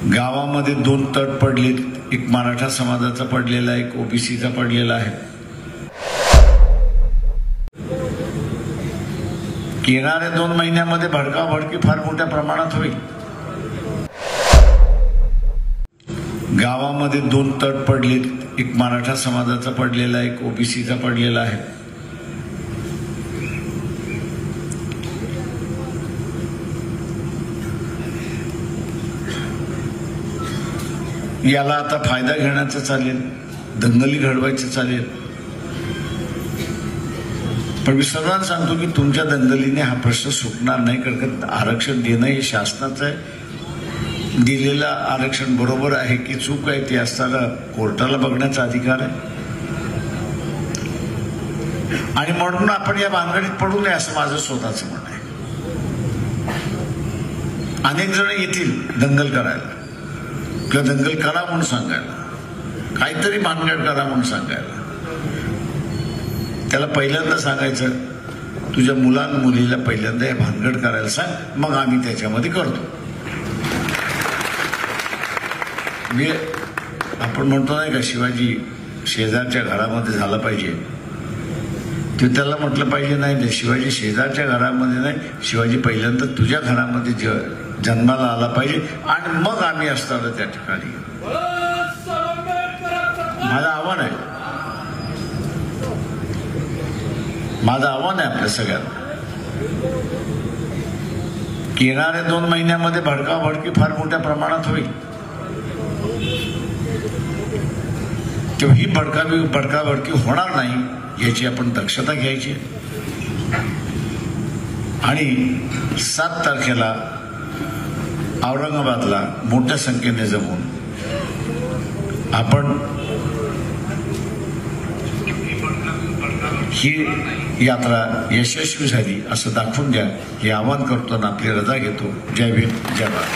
गावामध्ये दोन तट पडलेत, एक मराठा समाजाचा पडलेला आहे, एक ओबीसीचा पडलेला आहे। येणाऱ्या 2 महिन्यामध्ये भडकाभडकी फार मोठ्या प्रमाणात होईल। गावामध्ये दोन तट पडलेत, एक मराठा समाजाचा पडलेला आहे, एक ओबीसीचा पडलेला आहे। याला आता फायदा घेण्याचं चालेल, दंगली घडवायचं चालेल, पण मी सर्वांना सांगतो की तुमच्या दंगलीने हा प्रश्न सुटणार नाही। कारण आरक्षण देणं हे शासनाचं आहे। दिलेलं आरक्षण बरोबर आहे की चूक आहे ते असताना कोर्टाला बघण्याचा अधिकार आहे, आणि म्हणून आपण या भानगडीत पडू नये असं माझं स्वतःचं म्हणणं आहे। अनेक जण येतील दंगल करायला किंवा दंगल करा म्हणून सांगायला, काहीतरी भानगड करा म्हणून सांगायला। त्याला पहिल्यांदा सांगायचं, तुझ्या मुलीला पहिल्यांदा हे भानगड करायला सांग, मग आम्ही त्याच्यामध्ये करतो। आपण म्हणतो नाही का, शिवाजी शेजारच्या घरामध्ये झाला पाहिजे, ते त्याला म्हटलं पाहिजे नाही, शिवाजी शेजारच्या घरामध्ये नाही, शिवाजी पहिल्यांदा तुझ्या घरामध्ये जन्माला आला पाहिजे, आणि मग आम्ही असताना त्या ठिकाणी। माझं आव्हान आहे, आपल्या सगळ्यांना की येणाऱ्या 2 महिन्यामध्ये भडकाभडकी फार मोठ्या प्रमाणात होईल। तेव्हा ही भडकाभडकी होणार नाही याची आपण दक्षता घ्यायची, आणि 7 तारखेला औरंगाबादला मोठ्या संख्येने जमून आपण ही यात्रा यशस्वी झाली असं दाखवून द्या, हे आवाहन करतो आणि आपली रजा घेतो। जय भीम, जय भारत।